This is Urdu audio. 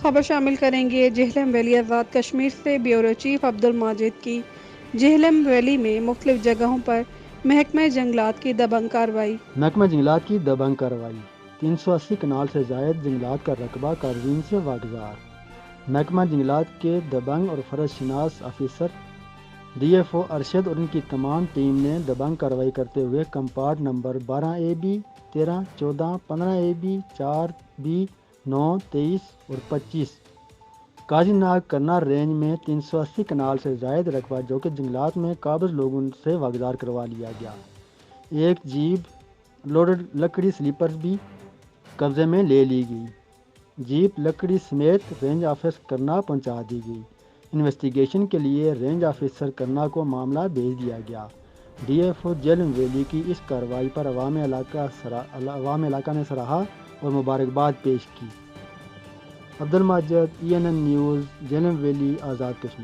خبر شامل کریں گے جہلم ویلی آزاد کشمیر سے بیورو چیف عبدالماجد کی جہلم ویلی میں مختلف جگہوں پر محکمہ جنگلات کی دبنگ کارروائی۔ محکمہ جنگلات کی دبنگ کارروائی، 380 کنال سے زائد جنگلات کا رقبہ قارئین سے واگزار۔ محکمہ جنگلات کے دبنگ اور فرض شناس officer D F O Arshad اور ان کی تمام ٹیم نے دبنگ کارروائی کرتے ہوئے کمپارٹ نمبر 12AB 13 14 15AB 4B 9 23 اور 25 قاضی ناگ کرنا رینج میں 380 کنال سے زائد رقبہ جو کہ جنگلات میں قابض لوگوں سے واگزار کروا لیا گیا۔ ایک جیپ لوڈڈ لکڑی سلیپرز بھی قبضے میں لے لی گئی۔ جیپ لکڑی سمیت رینج آفس کرنا پہنچا دی گئی۔ انویسٹیگیشن کے لیے رینج آفیسر کرنا کو معاملہ بھیج دیا گیا۔ D F O Jhelum Valley کی اس کارروائی پر عوام علاقہ نے سراہا اور مبارکباد پیش کی۔ Abdul Majid ENN news, Jhelum valley, Azad Kashmir.